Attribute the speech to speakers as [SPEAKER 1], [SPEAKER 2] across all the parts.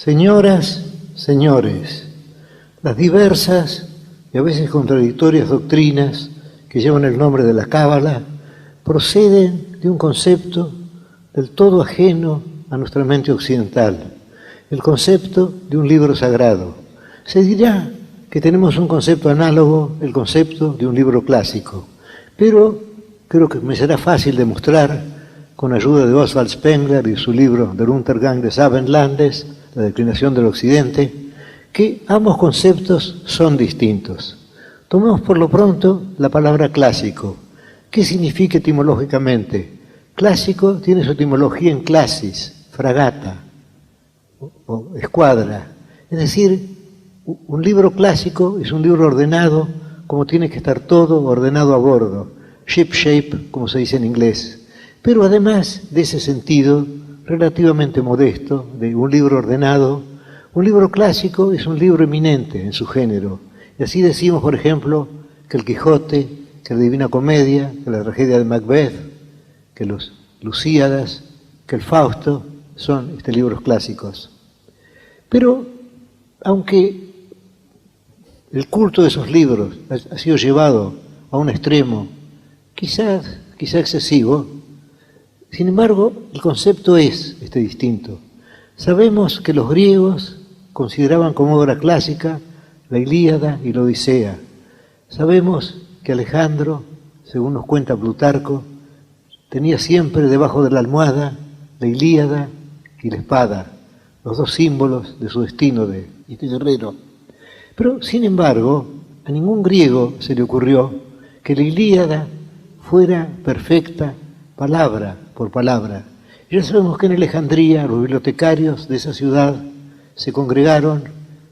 [SPEAKER 1] Señoras, señores, las diversas y a veces contradictorias doctrinas que llevan el nombre de la Cábala proceden de un concepto del todo ajeno a nuestra mente occidental, el concepto de un libro sagrado. Se dirá que tenemos un concepto análogo, el concepto de un libro clásico, pero creo que me será fácil demostrar, con ayuda de Oswald Spengler y su libro Der Untergang des Abendlandes, la declinación del Occidente, que ambos conceptos son distintos. Tomemos por lo pronto la palabra clásico. ¿Qué significa etimológicamente? Clásico tiene su etimología en clasis, fragata o escuadra. Es decir, un libro clásico es un libro ordenado, como tiene que estar todo ordenado a bordo, ship shape, como se dice en inglés. Pero además de ese sentido relativamente modesto, de un libro ordenado, un libro clásico es un libro eminente en su género. Y así decimos, por ejemplo, que el Quijote, que la Divina Comedia, que la tragedia de Macbeth, que los Lusíadas, que el Fausto, son libros clásicos. Pero, aunque el culto de esos libros ha sido llevado a un extremo, quizá excesivo, sin embargo, el concepto es distinto. Sabemos que los griegos consideraban como obra clásica la Ilíada y la Odisea. Sabemos que Alejandro, según nos cuenta Plutarco, tenía siempre debajo de la almohada la Ilíada y la espada, los dos símbolos de su destino de guerrero. Pero, sin embargo, a ningún griego se le ocurrió que la Ilíada fuera perfecta palabra por palabra. Ya sabemos que en Alejandría los bibliotecarios de esa ciudad se congregaron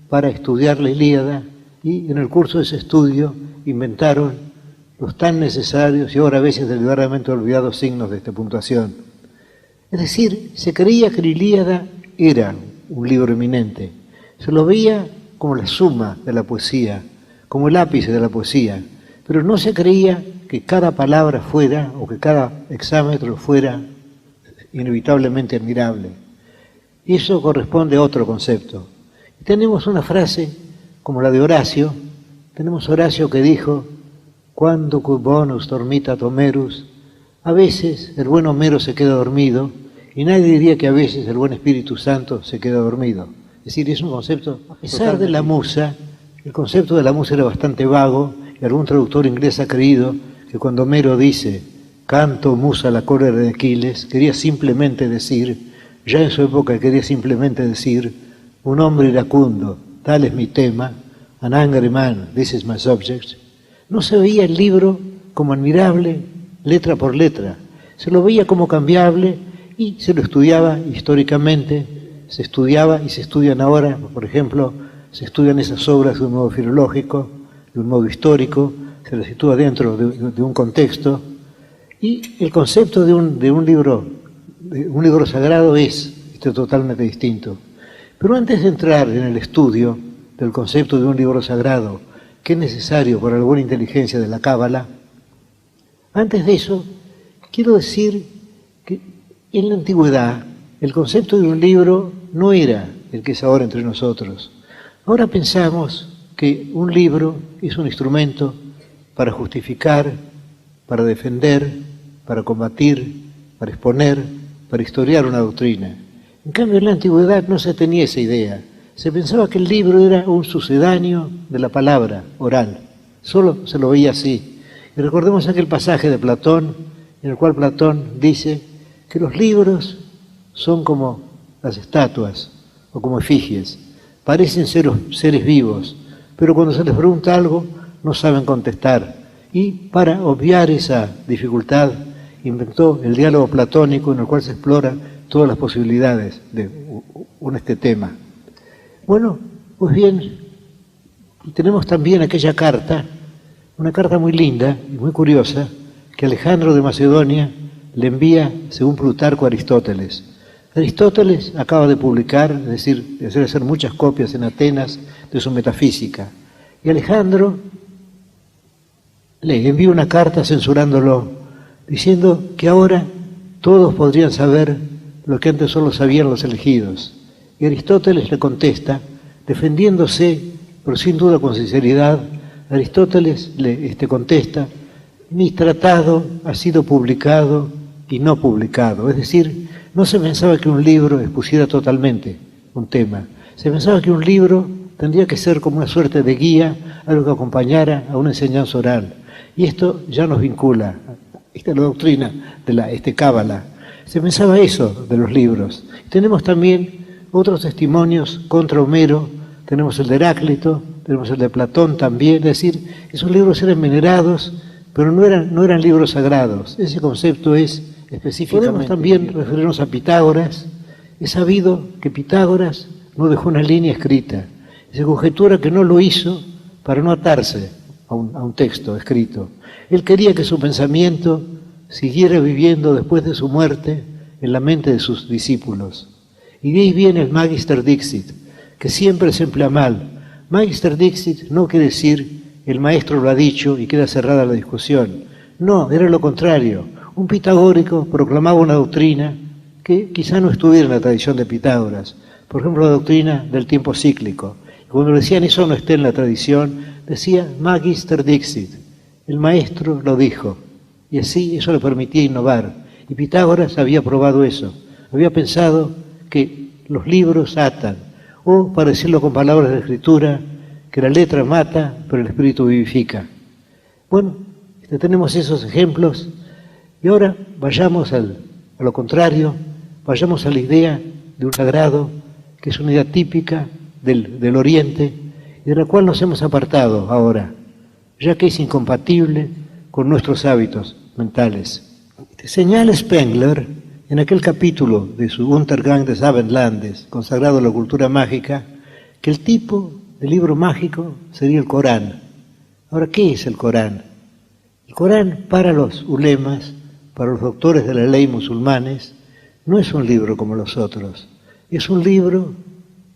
[SPEAKER 1] para estudiar la Ilíada y en el curso de ese estudio inventaron los tan necesarios y ahora a veces deliberadamente olvidados signos de esta puntuación. Es decir, se creía que la Ilíada era un libro eminente. Se lo veía como la suma de la poesía, como el ápice de la poesía, pero no se creía que cada palabra fuera, o que cada hexámetro fuera inevitablemente admirable. Y eso corresponde a otro concepto. Y tenemos una frase como la de Horacio. Tenemos Horacio que dijo: "Quando quo bonus dormita Homerus", a veces el buen Homero se queda dormido, y nadie diría que a veces el buen Espíritu Santo se queda dormido. Es decir, es un concepto, a pesar de la musa, el concepto de la musa era bastante vago, y algún traductor inglés ha creído que cuando Homero dice "canto musa la cólera de Aquiles", quería simplemente decir, ya en su época quería simplemente decir: "un hombre iracundo, tal es mi tema, an angry man, this is my subject". No se veía el libro como admirable letra por letra, se lo veía como cambiable y se lo estudiaba históricamente, se estudiaba y se estudian ahora, por ejemplo, se estudian esas obras de un modo filológico, de un modo histórico, se las sitúa dentro de un contexto, y el concepto de un libro sagrado es totalmente distinto. Pero antes de entrar en el estudio del concepto de un libro sagrado, que es necesario para la buena inteligencia de la Cábala, antes de eso, quiero decir que en la antigüedad el concepto de un libro no era el que es ahora entre nosotros. Ahora pensamos que un libro es un instrumento para justificar, para defender, para combatir, para exponer, para historiar una doctrina. En cambio, en la antigüedad no se tenía esa idea. Se pensaba que el libro era un sucedáneo de la palabra oral. Solo se lo veía así. Y recordemos aquel pasaje de Platón, en el cual Platón dice que los libros son como las estatuas o como efigies. Parecen ser seres vivos, pero cuando se les pregunta algo no saben contestar. Y para obviar esa dificultad inventó el diálogo platónico, en el cual se explora todas las posibilidades de este tema. Bueno, pues bien, tenemos también aquella carta, una carta muy linda y muy curiosa, que Alejandro de Macedonia le envía, según Plutarco, a Aristóteles. Aristóteles acaba de publicar, es decir, de hacer muchas copias en Atenas de su metafísica. Y Alejandro le envía una carta censurándolo, diciendo que ahora todos podrían saber lo que antes solo sabían los elegidos. Y Aristóteles le contesta, defendiéndose, pero sin duda con sinceridad, Aristóteles le contesta, mi tratado ha sido publicado y no publicado. Es decir, no se pensaba que un libro expusiera totalmente un tema. Se pensaba que un libro tendría que ser como una suerte de guía, algo que acompañara a una enseñanza oral. Y esto ya nos vincula, esta es la doctrina de la Cábala. Se pensaba eso de los libros. Tenemos también otros testimonios contra Homero, tenemos el de Heráclito, tenemos el de Platón también, es decir, esos libros eran venerados, pero no eran libros sagrados. Ese concepto es específicamente. Podemos también referirnos a Pitágoras. Es sabido que Pitágoras no dejó una línea escrita. Se conjetura que no lo hizo para no atarse a un texto escrito. Él quería que su pensamiento siguiera viviendo después de su muerte en la mente de sus discípulos. Y de ahí viene el Magister Dixit, que siempre se emplea mal. Magister Dixit no quiere decir el maestro lo ha dicho y queda cerrada la discusión. No, era lo contrario. Un pitagórico proclamaba una doctrina que quizá no estuviera en la tradición de Pitágoras. Por ejemplo, la doctrina del tiempo cíclico. Y cuando decían eso no esté en la tradición, decía Magister Dixit, el maestro lo dijo. Y así eso le permitía innovar. Y Pitágoras había probado eso. Había pensado que los libros atan, o, para decirlo con palabras de la Escritura, que la letra mata, pero el espíritu vivifica. Bueno, tenemos esos ejemplos, y ahora vayamos a lo contrario, vayamos a la idea de un sagrado, que es una idea típica del Oriente, y de la cual nos hemos apartado ahora, ya que es incompatible con nuestros hábitos mentales. Señala Spengler, en aquel capítulo de su Untergang des Abendlandes, consagrado a la cultura mágica, que el tipo de libro mágico sería el Corán. Ahora, ¿qué es el Corán? El Corán, para los ulemas, para los doctores de la ley musulmanes, no es un libro como los otros. Es un libro,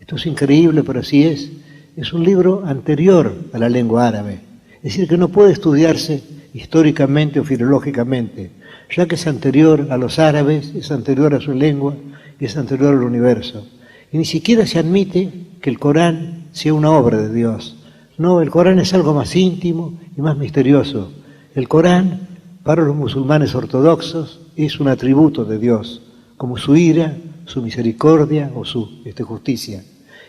[SPEAKER 1] esto es increíble, pero así es un libro anterior a la lengua árabe. Es decir, que no puede estudiarse históricamente o filológicamente, ya que es anterior a los árabes, es anterior a su lengua y es anterior al universo. Y ni siquiera se admite que el Corán sea una obra de Dios. No, el Corán es algo más íntimo y más misterioso. El Corán, para los musulmanes ortodoxos, es un atributo de Dios, como su ira, su misericordia o su justicia.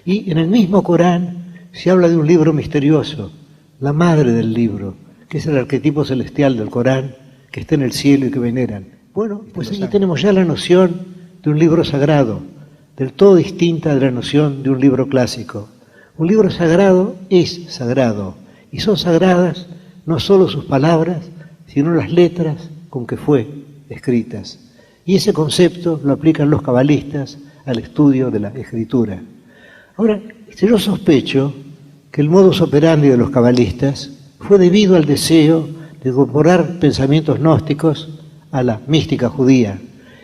[SPEAKER 1] Y en el mismo Corán se habla de un libro misterioso, la madre del libro, que es el arquetipo celestial del Corán, que está en el cielo y que veneran. Bueno, pues aquí tenemos ya la noción de un libro sagrado, del todo distinta de la noción de un libro clásico. Un libro sagrado es sagrado, y son sagradas no solo sus palabras, sino las letras con que fue escritas. Y ese concepto lo aplican los cabalistas al estudio de la escritura. Ahora, yo sospecho que el modus operandi de los cabalistas fue debido al deseo de incorporar pensamientos gnósticos a la mística judía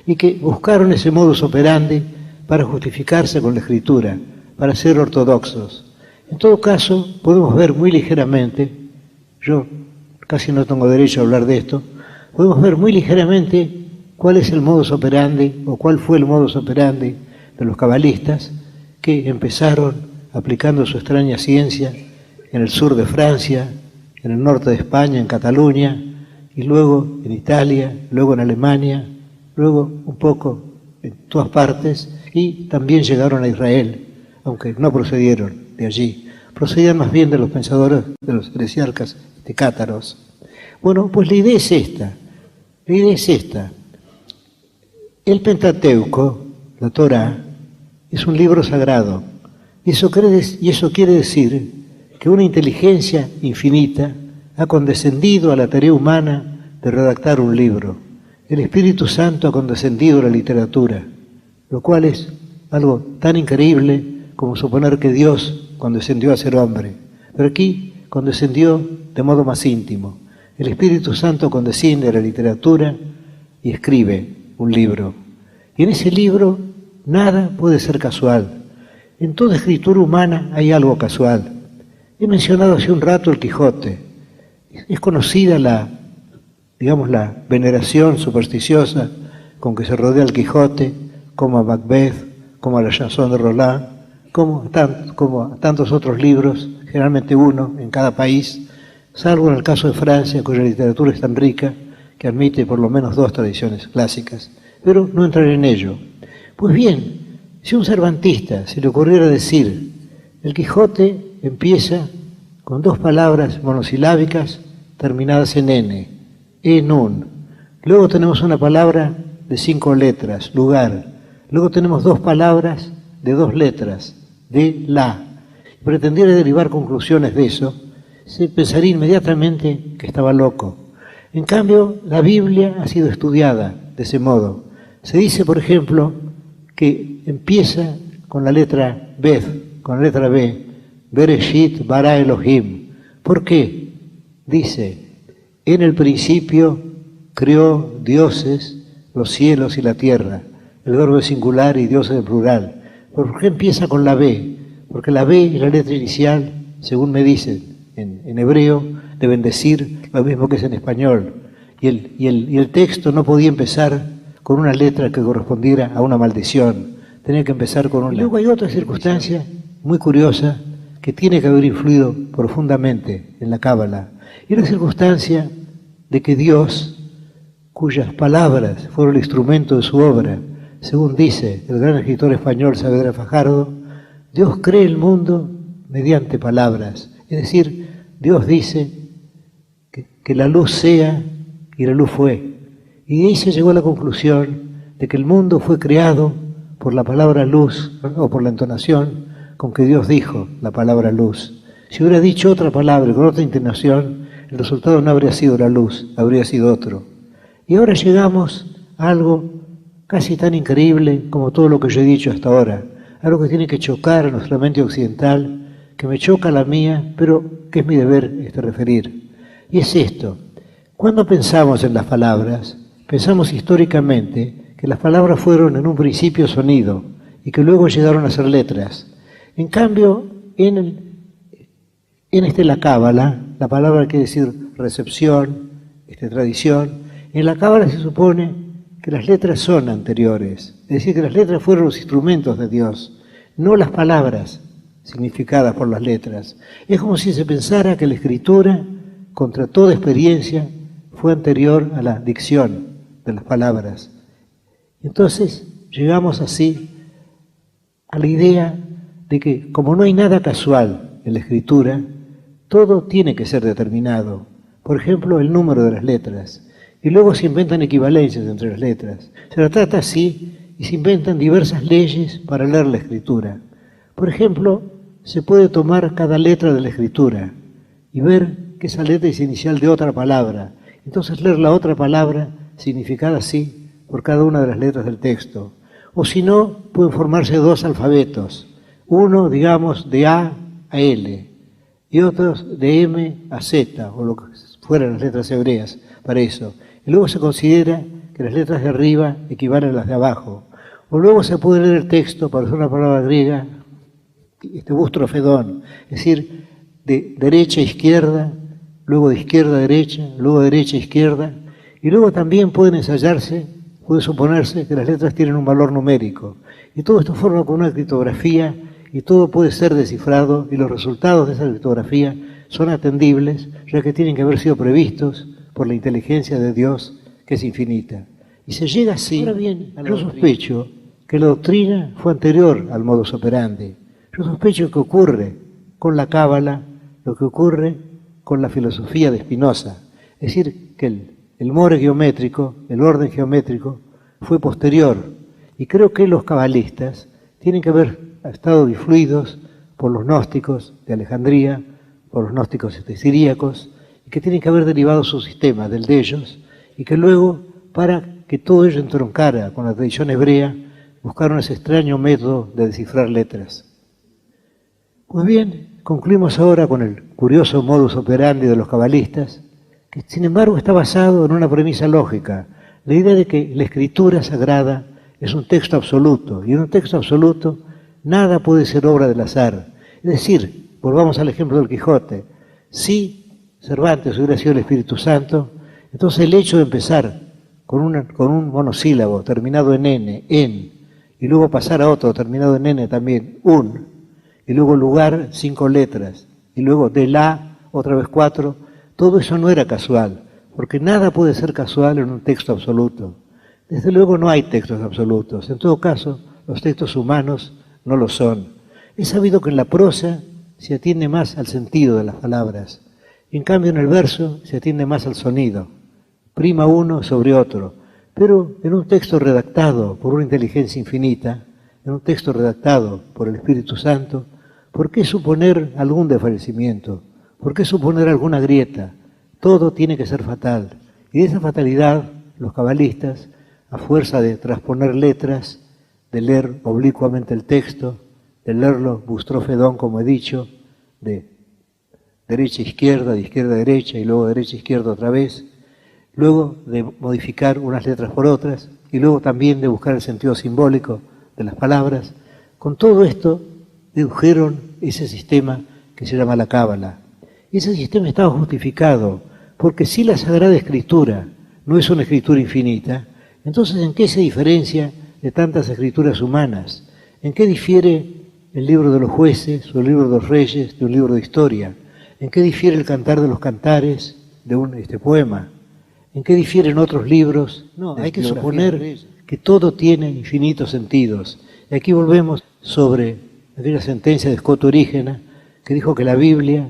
[SPEAKER 1] y que buscaron ese modus operandi para justificarse con la escritura, para ser ortodoxos. En todo caso, podemos ver muy ligeramente, yo casi no tengo derecho a hablar de esto, podemos ver muy ligeramente cuál es el modus operandi o cuál fue el modus operandi de los cabalistas que empezaron aplicando su extraña ciencia en el sur de Francia, en el norte de España, en Cataluña, y luego en Italia, luego en Alemania, luego un poco en todas partes, y también llegaron a Israel, aunque no procedieron de allí, procedían más bien de los pensadores, de los heresiarcas de cátaros. Bueno, pues la idea es esta, el Pentateuco, la Torá, es un libro sagrado, y eso quiere decir que una inteligencia infinita ha condescendido a la tarea humana de redactar un libro. El Espíritu Santo ha condescendido a la literatura, lo cual es algo tan increíble como suponer que Dios condescendió a ser hombre. Pero aquí condescendió de modo más íntimo. El Espíritu Santo condesciende a la literatura y escribe un libro. Y en ese libro nada puede ser casual. En toda escritura humana hay algo casual. He mencionado hace un rato el Quijote. Es conocida la veneración supersticiosa con que se rodea al Quijote, como a Macbeth, como a la Chanson de Roland, como a tantos otros libros, generalmente uno en cada país, salvo en el caso de Francia, cuya literatura es tan rica que admite por lo menos 2 tradiciones clásicas, pero no entraré en ello. Pues bien, si a un cervantista se le ocurriera decir, el Quijote empieza con 2 palabras monosilábicas terminadas en N, en. Luego tenemos una palabra de 5 letras, lugar. Luego tenemos 2 palabras de 2 letras, de la. Si pretendiera derivar conclusiones de eso, se pensaría inmediatamente que estaba loco. En cambio, la Biblia ha sido estudiada de ese modo. Se dice, por ejemplo, que empieza con la letra Bet, con la letra B, Bereshit bara Elohim. ¿Por qué? Dice, en el principio creó dioses, los cielos y la tierra. El verbo es singular y Dios es plural. ¿Por qué empieza con la B? Porque la B y la letra inicial, según me dicen en hebreo, deben decir lo mismo que es en español. Y el texto no podía empezar con una letra que correspondiera a una maldición. Tenía que empezar con una. Y luego hay otra circunstancia muy curiosa que tiene que haber influido profundamente en la Cábala. Y la circunstancia de que Dios, cuyas palabras fueron el instrumento de su obra, según dice el gran escritor español Saavedra Fajardo, Dios cree el mundo mediante palabras. Es decir, Dios dice que la luz sea y la luz fue. Y de ahí se llegó a la conclusión de que el mundo fue creado por la palabra luz o por la entonación con que Dios dijo la palabra luz. Si hubiera dicho otra palabra con otra intonación, el resultado no habría sido la luz, habría sido otro. Y ahora llegamos a algo casi tan increíble como todo lo que yo he dicho hasta ahora, algo que tiene que chocar a nuestra mente occidental, que me choca la mía, pero que es mi deber referir. Y es esto: cuando pensamos en las palabras, pensamos históricamente que las palabras fueron en un principio sonido y que luego llegaron a ser letras. En cambio, en la Cábala, la palabra quiere decir recepción, tradición. En la Cábala se supone que las letras son anteriores, es decir, que las letras fueron los instrumentos de Dios, no las palabras significadas por las letras. Es como si se pensara que la escritura, contra toda experiencia, fue anterior a la dicción de las palabras. Entonces, llegamos así a la idea de que, como no hay nada casual en la escritura, todo tiene que ser determinado. Por ejemplo, el número de las letras. Y luego se inventan equivalencias entre las letras. Se la trata así y se inventan diversas leyes para leer la escritura. Por ejemplo, se puede tomar cada letra de la escritura y ver que esa letra es inicial de otra palabra. Entonces leer la otra palabra significada así por cada una de las letras del texto. O si no, pueden formarse 2 alfabetos. Uno, digamos, de A a L y otros de M a Z, o lo que fueran las letras hebreas para eso. Y luego se considera que las letras de arriba equivalen a las de abajo. O luego se puede leer el texto para usar una palabra griega, bustrofedón, es decir, de derecha a izquierda, luego de izquierda a derecha, luego de derecha a izquierda, y luego también pueden ensayarse, puede suponerse que las letras tienen un valor numérico. Y todo esto forma con una criptografía y todo puede ser descifrado y los resultados de esa criptografía son atendibles, ya que tienen que haber sido previstos por la inteligencia de Dios, que es infinita. Y se llega así. Ahora bien, yo sospecho que la doctrina fue anterior al modus operandi. Yo sospecho que ocurre con la Cábala lo que ocurre con la filosofía de Spinoza. Es decir, que el more geométrico, el orden geométrico, fue posterior. Y creo que los cabalistas tienen que haber estado influidos por los gnósticos de Alejandría, por los gnósticos siríacos, y que tienen que haber derivado su sistema del de ellos, y que luego, para que todo ello entroncara con la tradición hebrea, buscaron ese extraño método de descifrar letras. Pues bien, concluimos ahora con el curioso modus operandi de los cabalistas, que sin embargo está basado en una premisa lógica, la idea de que la escritura sagrada es un texto absoluto, y en un texto absoluto nada puede ser obra del azar. Es decir, volvamos al ejemplo del Quijote, si Cervantes hubiera sido el Espíritu Santo, entonces el hecho de empezar con un monosílabo terminado en N, en, y luego pasar a otro terminado en N también, un, y luego lugar, 5 letras, y luego de la, otra vez 4, todo eso no era casual, porque nada puede ser casual en un texto absoluto. Desde luego no hay textos absolutos, en todo caso los textos humanos no lo son. Es sabido que en la prosa se atiende más al sentido de las palabras, en cambio en el verso se atiende más al sonido, prima uno sobre otro, pero en un texto redactado por una inteligencia infinita, en un texto redactado por el Espíritu Santo, ¿por qué suponer algún desfallecimiento? ¿Por qué suponer alguna grieta? Todo tiene que ser fatal. Y de esa fatalidad, los cabalistas, a fuerza de transponer letras, de leer oblicuamente el texto, de leerlo bustrofedón, como he dicho, de derecha a izquierda, de izquierda a derecha y luego derecha a izquierda otra vez, luego de modificar unas letras por otras y luego también de buscar el sentido simbólico de las palabras, con todo esto dedujeron ese sistema que se llama la Cábala. Y ese sistema estaba justificado, porque si la Sagrada Escritura no es una escritura infinita, entonces ¿en qué se diferencia de tantas escrituras humanas? ¿En qué difiere el libro de los jueces o el libro de los reyes de un libro de historia? ¿En qué difiere el cantar de los cantares de un poema? ¿En qué difieren otros libros? No, hay que suponer que todo tiene infinitos sentidos. Y aquí volvemos sobre aquella sentencia de Scoto Orígena que dijo que la Biblia,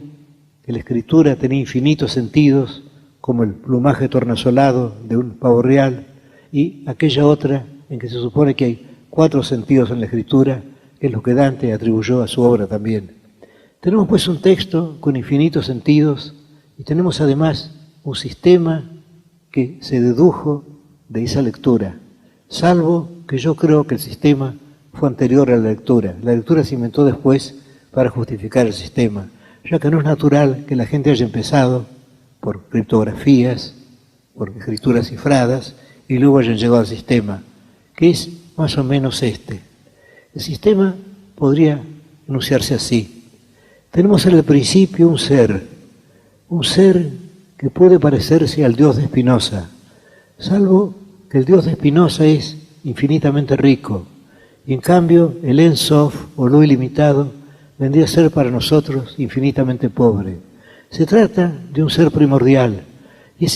[SPEAKER 1] que la Escritura tenía infinitos sentidos, como el plumaje tornasolado de un pavo real, y aquella otra en que se supone que hay 4 sentidos en la Escritura, que es lo que Dante atribuyó a su obra también. Tenemos pues un texto con infinitos sentidos y tenemos además un sistema que se dedujo de esa lectura, salvo que yo creo que el sistema fue anterior a la lectura. La lectura se inventó después para justificar el sistema, ya que no es natural que la gente haya empezado por criptografías, por escrituras cifradas, y luego hayan llegado al sistema, que es más o menos este. El sistema podría enunciarse así. Tenemos en el principio un ser que puede parecerse al Dios de Spinoza, salvo que el Dios de Spinoza es infinitamente rico, y en cambio el Ein Sof, o lo ilimitado, vendría a ser para nosotros infinitamente pobre. Se trata de un ser primordial, y de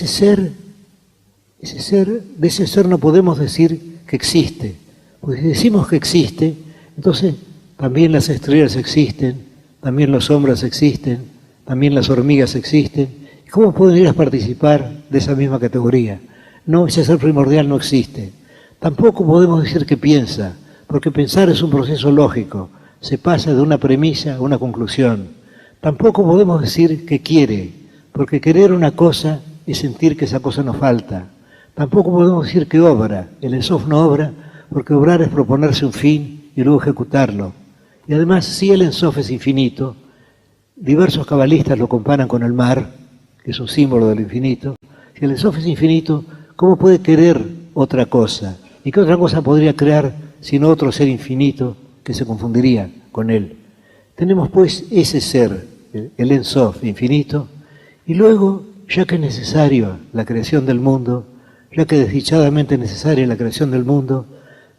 [SPEAKER 1] ese ser no podemos decir que existe, porque si decimos que existe, entonces también las estrellas existen, también los hombres existen, también las hormigas existen. ¿Cómo pueden ir a participar de esa misma categoría? No, ese ser primordial no existe. Tampoco podemos decir que piensa, porque pensar es un proceso lógico, se pasa de una premisa a una conclusión. Tampoco podemos decir que quiere, porque querer una cosa es sentir que esa cosa nos falta. Tampoco podemos decir que obra, el Ein Sof no obra, porque obrar es proponerse un fin y luego ejecutarlo. Y además, si el Ein Sof es infinito, diversos cabalistas lo comparan con el mar, que es un símbolo del infinito. Si el Ein Sof es infinito, ¿cómo puede querer otra cosa? ¿Y qué otra cosa podría crear sino otro ser infinito que se confundiría con él? Tenemos pues ese ser, el Ein Sof infinito, y luego, ya que es necesario la creación del mundo, ya que desdichadamente es necesaria la creación del mundo,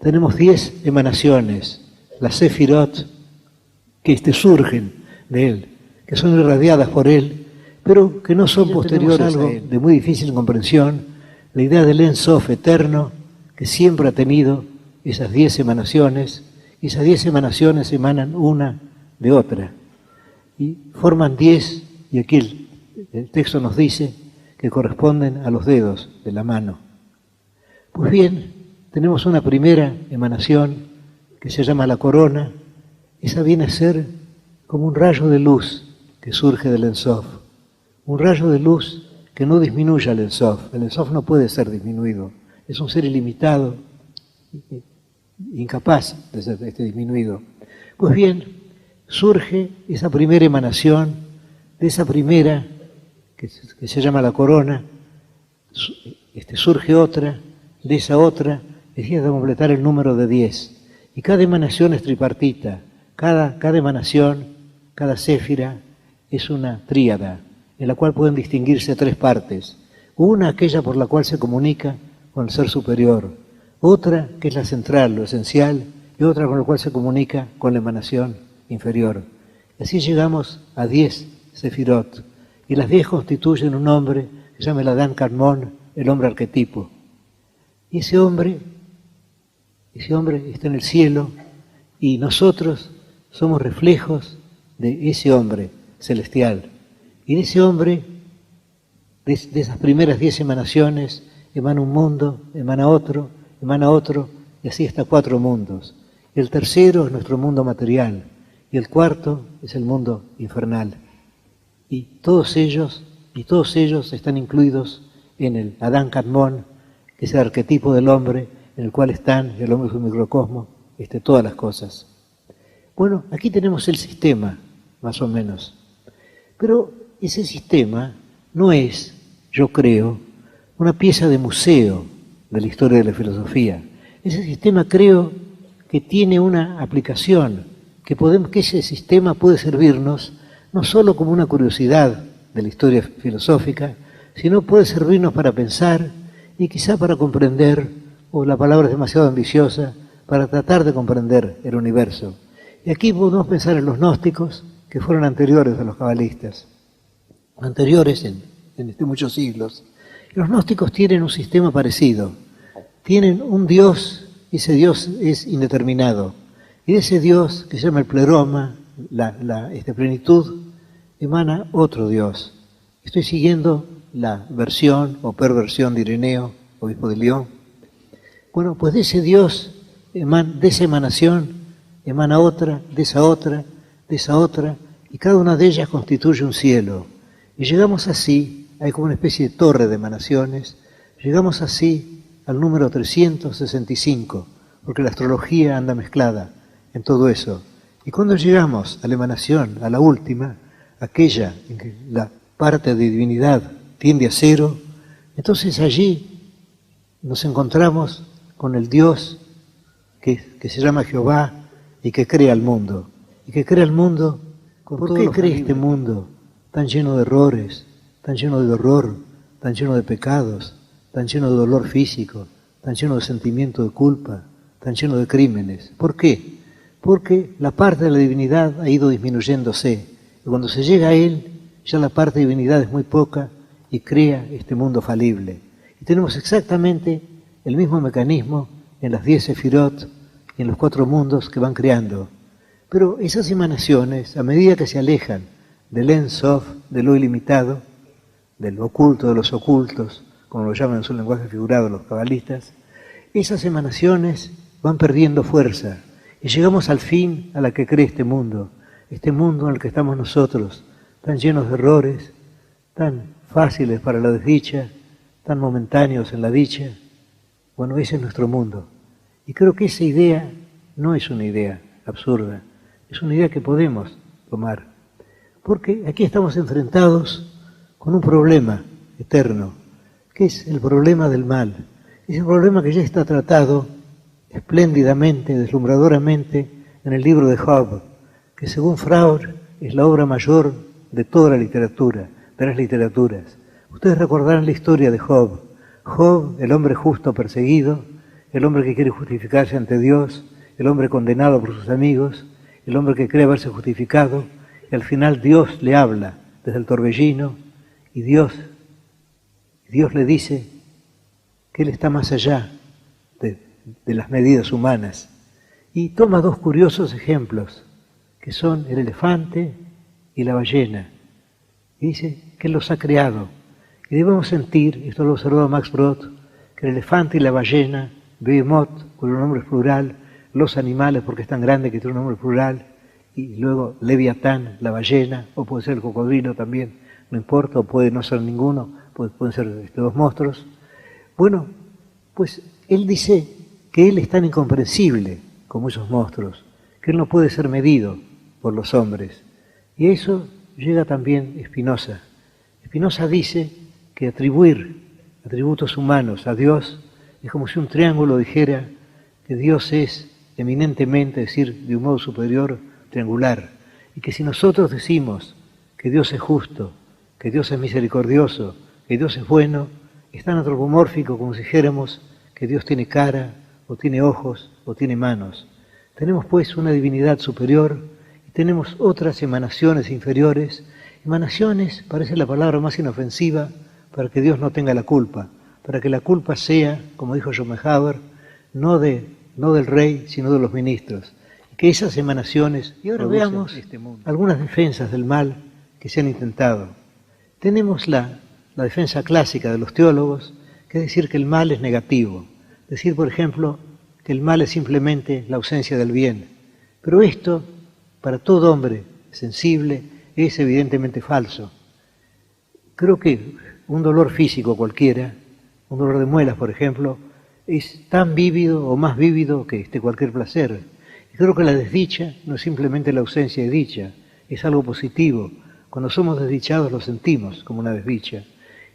[SPEAKER 1] tenemos 10 emanaciones, las Sefirot, que surgen de él, que son irradiadas por él, pero que no son posteriores a algo de muy difícil comprensión, la idea del Ein Sof eterno, que siempre ha tenido esas 10 emanaciones, y esas 10 emanaciones emanan una de otra, y forman 10, y aquí el texto nos dice que corresponden a los dedos de la mano. Pues bien, tenemos una primera emanación que se llama la corona. Esa viene a ser como un rayo de luz que surge del Ein Sof, un rayo de luz que no disminuye al Ein Sof. El Ein Sof no puede ser disminuido, es un ser ilimitado, incapaz de ser disminuido. Pues bien, surge esa primera emanación, de esa primera que se llama la corona, surge otra, de esa otra, decía de completar el número de 10. Y cada emanación es tripartita, cada emanación, cada séfira es una tríada, en la cual pueden distinguirse 3 partes. Una, aquella por la cual se comunica con el ser superior. Otra, que es la central, lo esencial, y otra con la cual se comunica con la emanación inferior. Y así llegamos a 10 sefirot, y las 10 constituyen un hombre que se llama el Adán Kadmon, el hombre arquetipo. Y ese hombre está en el cielo, y nosotros somos reflejos de ese hombre celestial. Y de ese hombre, de esas primeras 10 emanaciones, emana un mundo, emana otro, y así hasta 4 mundos. El tercero es nuestro mundo material, y el cuarto es el mundo infernal. Y todos ellos están incluidos en el Adán Kadmon, que es el arquetipo del hombre, en el cual están, el hombre es un microcosmo, todas las cosas. Bueno, aquí tenemos el sistema, más o menos. Pero ese sistema no es, yo creo, una pieza de museo de la historia de la filosofía. Ese sistema creo que tiene una aplicación, que ese sistema puede servirnos no solo como una curiosidad de la historia filosófica, sino puede servirnos para pensar y quizá para comprender, o la palabra es demasiado ambiciosa, para tratar de comprender el universo. Y aquí podemos pensar en los gnósticos, que fueron anteriores a los cabalistas, anteriores en muchos siglos. Y los gnósticos tienen un sistema parecido. Tienen un Dios, y ese Dios es indeterminado. Y de ese Dios, que se llama el pleroma, la plenitud, emana otro Dios. Estoy siguiendo la versión o perversión de Ireneo, obispo de Lyon. Bueno, pues de ese Dios, de esa emanación, emana otra, de esa otra, y cada una de ellas constituye un cielo. Y llegamos así, hay como una especie de torre de emanaciones, llegamos así al número 365, porque la astrología anda mezclada en todo eso. Y cuando llegamos a la emanación, a la última, aquella en que la parte de divinidad tiende a 0, entonces allí nos encontramos con el Dios que se llama Jehová y que crea el mundo. Y que crea el mundo, ¿por qué crea este mundo tan lleno de errores, tan lleno de horror, tan lleno de pecados, tan lleno de dolor físico, tan lleno de sentimiento de culpa, tan lleno de crímenes? ¿Por qué? Porque la parte de la divinidad ha ido disminuyéndose. Y cuando se llega a Él, ya la parte de divinidad es muy poca y crea este mundo falible. Y tenemos exactamente el mismo mecanismo en las 10 sefirot y en los 4 mundos que van creando. Pero esas emanaciones, a medida que se alejan del Ein Sof, de lo ilimitado, del oculto de los ocultos, como lo llaman en su lenguaje figurado los cabalistas, esas emanaciones van perdiendo fuerza y llegamos al fin a la que cree este mundo en el que estamos nosotros, tan llenos de errores, tan fáciles para la desdicha, tan momentáneos en la dicha. Bueno, ese es nuestro mundo. Y creo que esa idea no es una idea absurda, es una idea que podemos tomar. Porque aquí estamos enfrentados con un problema eterno, que es el problema del mal. Es el problema que ya está tratado espléndidamente, deslumbradoramente, en el libro de Job, que según Freud es la obra mayor de toda la literatura, de las literaturas. Ustedes recordarán la historia de Job. Job, el hombre justo perseguido, el hombre que quiere justificarse ante Dios, el hombre condenado por sus amigos, el hombre que cree haberse justificado, y al final Dios le habla desde el torbellino, y Dios le dice que Él está más allá de las medidas humanas. Y toma 2 curiosos ejemplos, que son el elefante y la ballena. Y dice que Él los ha creado. Y debemos sentir, esto lo observó Max Brod, que el elefante y la ballena, Behemoth, cuyo nombre es plural, los animales, porque es tan grande que tiene un nombre plural, y luego Leviatán, la ballena, o puede ser el cocodrilo también, no importa, o puede no ser ninguno, pueden ser 2 monstruos. Bueno, pues Él dice que Él es tan incomprensible como esos monstruos, que Él no puede ser medido por los hombres. Y a eso llega también Spinoza. Spinoza dice que atribuir atributos humanos a Dios es como si un triángulo dijera que Dios es eminentemente, es decir, de un modo superior, triangular. Y que si nosotros decimos que Dios es justo, que Dios es misericordioso, que Dios es bueno, es tan antropomórfico como si dijéramos que Dios tiene cara, o tiene ojos, o tiene manos. Tenemos pues una divinidad superior y tenemos otras emanaciones inferiores. Emanaciones parece la palabra más inofensiva para que Dios no tenga la culpa, para que la culpa sea, como dijo Schopenhauer, no del rey, sino de los ministros. Y que esas emanaciones, y ahora veamos algunas defensas del mal que se han intentado. Tenemos la defensa clásica de los teólogos, que es decir que el mal es negativo. Decir, por ejemplo, que el mal es simplemente la ausencia del bien. Pero esto, para todo hombre sensible, es evidentemente falso. Creo que un dolor físico cualquiera, un dolor de muelas, por ejemplo, es tan vívido o más vívido que cualquier placer. Y creo que la desdicha no es simplemente la ausencia de dicha, es algo positivo. Cuando somos desdichados lo sentimos como una desdicha.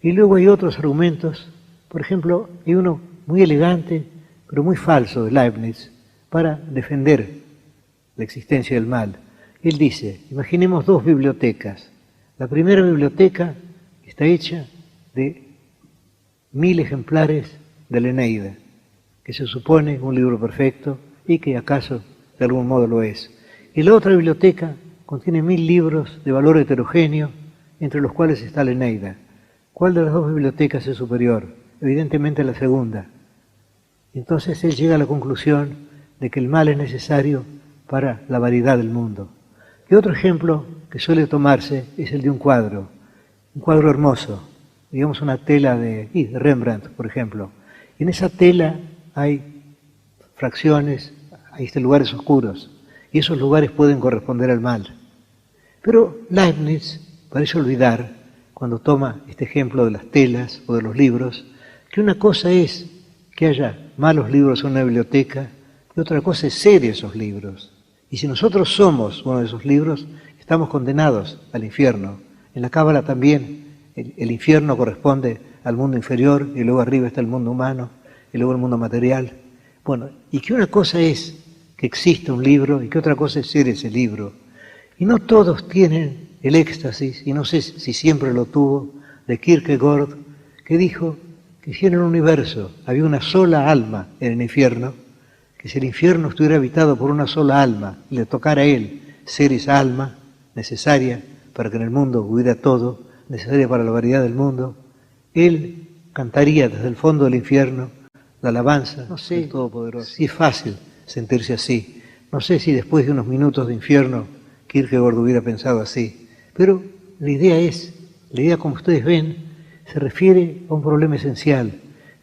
[SPEAKER 1] Y luego hay otros argumentos, por ejemplo, hay uno muy elegante, pero muy falso de Leibniz, para defender la existencia del mal. Él dice, imaginemos dos bibliotecas. La primera biblioteca está hecha de 1000 ejemplares de la Eneida, que se supone un libro perfecto y que acaso de algún modo lo es. Y la otra biblioteca contiene 1000 libros de valor heterogéneo, entre los cuales está la Eneida. ¿Cuál de las dos bibliotecas es superior? Evidentemente la segunda. Entonces él llega a la conclusión de que el mal es necesario para la variedad del mundo. Y otro ejemplo que suele tomarse es el de un cuadro hermoso, digamos una tela de Rembrandt, por ejemplo. Y en esa tela hay fracciones, hay lugares oscuros, y esos lugares pueden corresponder al mal. Pero Leibniz parece olvidar, cuando toma este ejemplo de las telas o de los libros, que una cosa es que haya malos libros en una biblioteca y otra cosa es ser esos libros. Y si nosotros somos uno de esos libros, estamos condenados al infierno. En la Cábala también el infierno corresponde al mundo inferior y luego arriba está el mundo humano y luego el mundo material. Bueno, y que una cosa es que exista un libro y que otra cosa es ser ese libro. Y no todos tienen el éxtasis, y no sé si siempre lo tuvo, de Kierkegaard, que dijo que si en el universo había una sola alma en el infierno, que si el infierno estuviera habitado por una sola alma y le tocara a él ser esa alma necesaria para que en el mundo hubiera todo, necesaria para la variedad del mundo, él cantaría desde el fondo del infierno la alabanza del Todopoderoso. Si es fácil sentirse así. No sé si después de unos minutos de infierno Kierkegaard hubiera pensado así. Pero la idea como ustedes ven, se refiere a un problema esencial,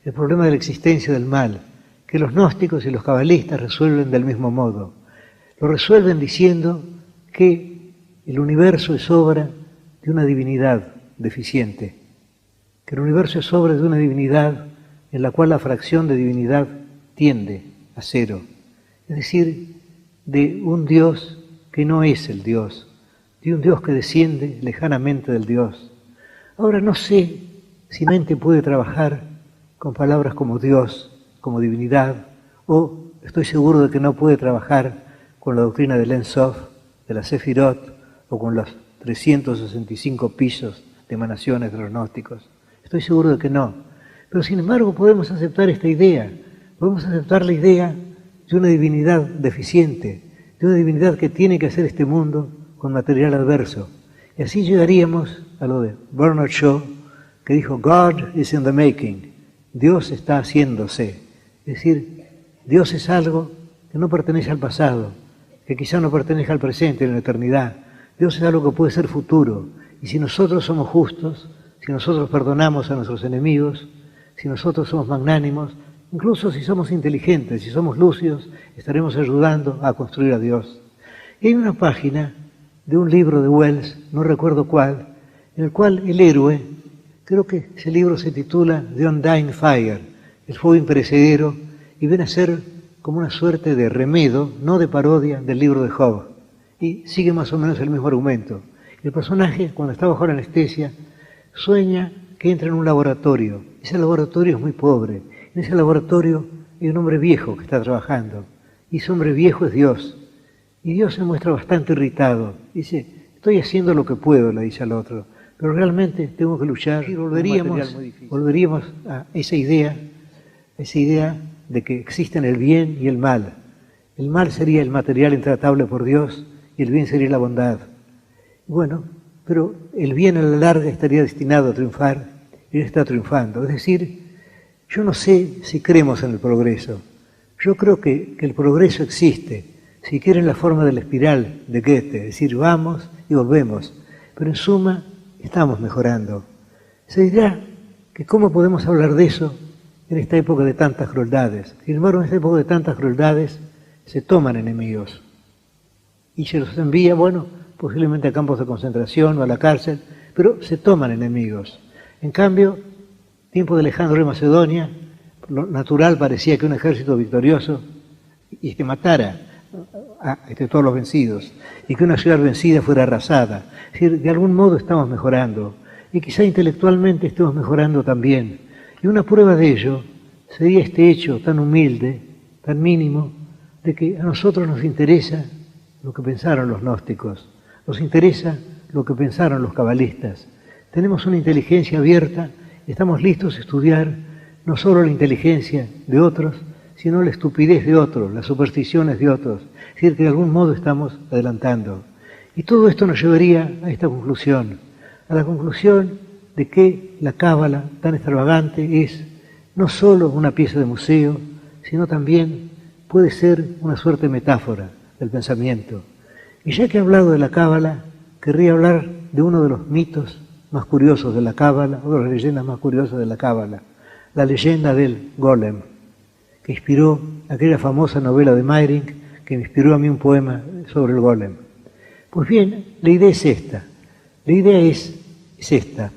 [SPEAKER 1] el problema de la existencia del mal, que los gnósticos y los cabalistas resuelven del mismo modo. Lo resuelven diciendo que el universo es obra de una divinidad deficiente, que el universo es obra de una divinidad en la cual la fracción de divinidad tiende a cero, es decir, de un Dios que no es el Dios, de un Dios que desciende lejanamente del Dios. Ahora no sé si la mente puede trabajar con palabras como Dios, como divinidad, o estoy seguro de que no puede trabajar con la doctrina del Ein Sof, de la Sefirot, o con los 365 pisos de emanaciones de los gnósticos. Estoy seguro de que no. Pero sin embargo podemos aceptar esta idea, podemos aceptar la idea de una divinidad deficiente, de una divinidad que tiene que hacer este mundo con material adverso. Y así llegaríamos a lo de Bernard Shaw, que dijo, God is in the making, Dios está haciéndose. Es decir, Dios es algo que no pertenece al pasado, que quizá no pertenece al presente, en la eternidad. Dios es algo que puede ser futuro. Y si nosotros somos justos, si nosotros perdonamos a nuestros enemigos, si nosotros somos magnánimos, incluso si somos inteligentes, si somos lúcidos, estaremos ayudando a construir a Dios. Y hay una página de un libro de Wells, no recuerdo cuál, en el cual el héroe, creo que ese libro se titula The Undying Fire, el fuego imperecedero, y viene a ser como una suerte de remedo, no de parodia, del libro de Job. Y sigue más o menos el mismo argumento. El personaje, cuando está bajo la anestesia, sueña que entra en un laboratorio. Ese laboratorio es muy pobre. En ese laboratorio hay un hombre viejo que está trabajando. Y ese hombre viejo es Dios. Y Dios se muestra bastante irritado. Dice, estoy haciendo lo que puedo, le dice al otro, pero realmente tengo que luchar. Y volveríamos a esa idea de que existen el bien y el mal. El mal sería el material intratable por Dios y el bien sería la bondad. Bueno, pero el bien a la larga estaría destinado a triunfar y él está triunfando. Es decir, yo no sé si creemos en el progreso. Yo creo que el progreso existe, si quiere en la forma de la espiral de Goethe, es decir, vamos y volvemos. Pero en suma, estamos mejorando. Se dirá que cómo podemos hablar de eso en esta época de tantas crueldades. Sin embargo, en esta época de tantas crueldades se toman enemigos y se los envía, bueno, posiblemente a campos de concentración o a la cárcel, pero se toman enemigos. En cambio, tiempo de Alejandro de Macedonia, lo natural parecía que un ejército victorioso y que matara a todos los vencidos y que una ciudad vencida fuera arrasada. Es decir, de algún modo estamos mejorando y quizá intelectualmente estemos mejorando también. Y una prueba de ello sería este hecho tan humilde, tan mínimo, de que a nosotros nos interesa lo que pensaron los gnósticos, nos interesa lo que pensaron los cabalistas. Tenemos una inteligencia abierta y estamos listos a estudiar no solo la inteligencia de otros, sino la estupidez de otros, las supersticiones de otros. Es decir, que de algún modo estamos adelantando. Y todo esto nos llevaría a esta conclusión, a la conclusión de que la cábala tan extravagante es no solo una pieza de museo, sino también puede ser una suerte de metáfora del pensamiento. Y ya que he hablado de la cábala, querría hablar de uno de los mitos más curiosos de la cábala, o de las leyendas más curiosas de la cábala, la leyenda del golem, que inspiró aquella famosa novela de Meiring, que me inspiró a mí un poema sobre el golem. Pues bien, la idea es esta. La idea es esta.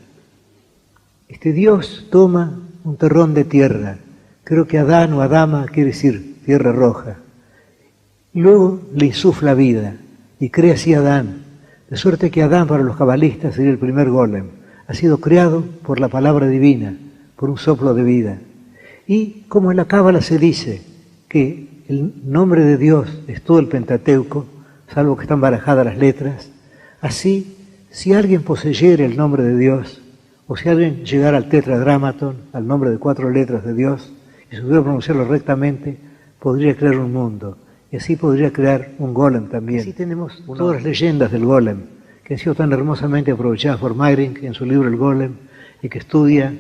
[SPEAKER 1] Dios toma un terrón de tierra, creo que Adán o Adama quiere decir tierra roja, y luego le insufla vida y crea así a Adán, de suerte que Adán para los cabalistas sería el primer golem, ha sido creado por la palabra divina, por un soplo de vida. Y como en la cábala se dice que el nombre de Dios es todo el Pentateuco, salvo que están barajadas las letras, así, si alguien poseyera el nombre de Dios, o si alguien llegara al Tetradramaton, al nombre de 4 letras de Dios, y supiera pronunciarlo rectamente, podría crear un mundo. Y así podría crear un golem también. Así tenemos todas las leyendas del golem, que han sido tan hermosamente aprovechadas por Meiring en su libro El Golem, y que estudia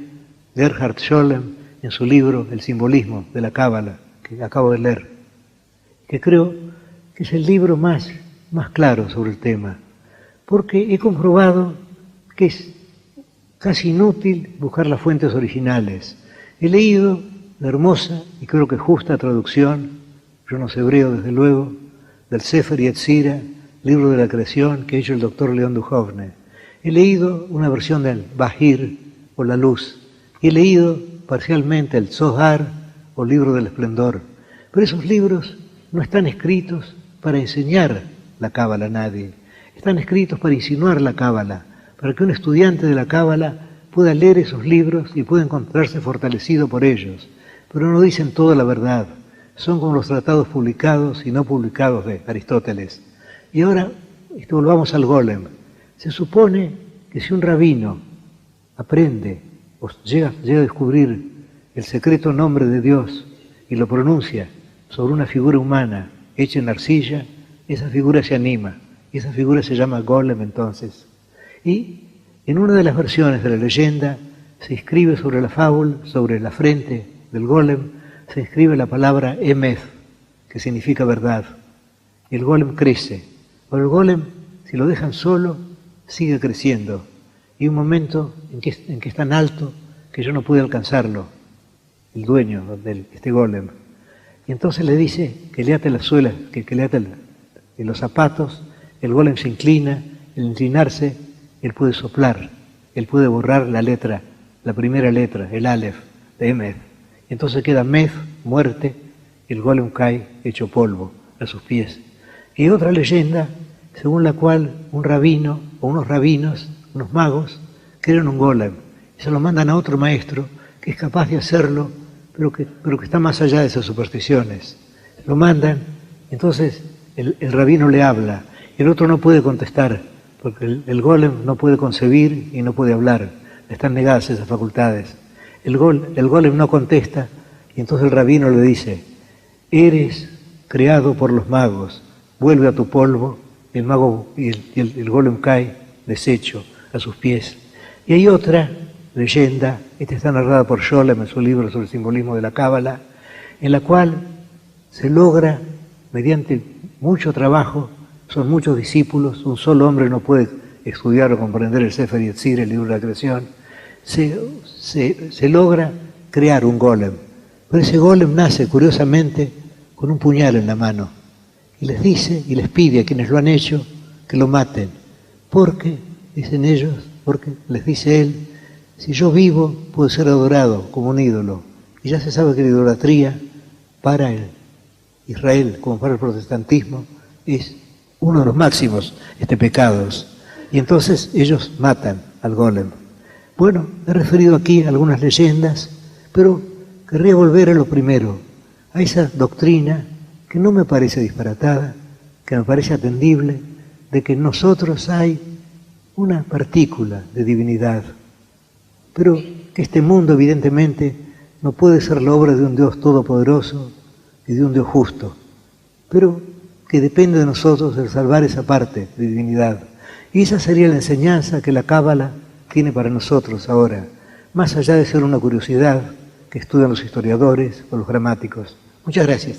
[SPEAKER 1] Gerhard Scholem en su libro El simbolismo de la cábala, que acabo de leer, que creo que es el libro más claro sobre el tema, porque he comprobado que es casi inútil buscar las fuentes originales. He leído la hermosa y creo que justa traducción, yo no sé hebreo desde luego, del Sefer Yetzira, libro de la creación que ha hecho el doctor León Duhovne. He leído una versión del Bahir o la luz, y he leído parcialmente el Zohar o libro del esplendor, pero esos libros no están escritos para enseñar la cábala a nadie, están escritos para insinuar la cábala, para que un estudiante de la cábala pueda leer esos libros y pueda encontrarse fortalecido por ellos, pero no dicen toda la verdad, son como los tratados publicados y no publicados de Aristóteles. Y ahora volvamos al golem. Se supone que si un rabino aprende o llega a descubrir el secreto nombre de Dios y lo pronuncia sobre una figura humana hecha en arcilla, esa figura se anima, y esa figura se llama golem entonces. Y en una de las versiones de la leyenda se escribe sobre la fábula, sobre la frente del golem, se escribe la palabra Emeth, que significa verdad. Y el golem crece. Pero el golem, si lo dejan solo, sigue creciendo. Y un momento en que es tan alto que yo no pude alcanzarlo, el dueño de este golem. Y entonces le dice que le ate las suelas, que le ate en los zapatos. El golem se inclina, al inclinarse, él puede soplar, él puede borrar la letra, la primera letra, el Aleph de Emeth. Y entonces queda Meth, muerte, y el golem cae hecho polvo a sus pies. Y hay otra leyenda, según la cual un rabino o unos rabinos, unos magos, crean un golem y se lo mandan a otro maestro que es capaz de hacerlo, pero que está más allá de esas supersticiones. Lo mandan, entonces el rabino le habla, y el otro no puede contestar, porque el golem no puede concebir y no puede hablar, le están negadas esas facultades. El golem no contesta, y entonces el rabino le dice: eres creado por los magos, vuelve a tu polvo, el mago y el golem cae deshecho a sus pies. Y hay otra leyenda, esta está narrada por Scholem en su libro sobre el simbolismo de la Cábala, en la cual se logra, mediante mucho trabajo, son muchos discípulos, un solo hombre no puede estudiar o comprender el Sefer Yetzirah, el libro de la creación, se logra crear un golem. Pero ese golem nace, curiosamente, con un puñal en la mano. Y les dice y les pide a quienes lo han hecho que lo maten. Porque, dicen ellos, porque les dice él, si yo vivo, puedo ser adorado como un ídolo. Y ya se sabe que la idolatría para el Israel, como para el protestantismo, es uno de los máximos pecados. Y entonces ellos matan al golem. Bueno, he referido aquí algunas leyendas, pero querría volver a lo primero, a esa doctrina que no me parece disparatada, que me parece atendible, de que en nosotros hay una partícula de divinidad, pero que este mundo evidentemente no puede ser la obra de un Dios todopoderoso y de un Dios justo, pero que depende de nosotros el salvar esa parte de divinidad. Y esa sería la enseñanza que la Cábala tiene para nosotros ahora, más allá de ser una curiosidad que estudian los historiadores o los gramáticos. Muchas gracias.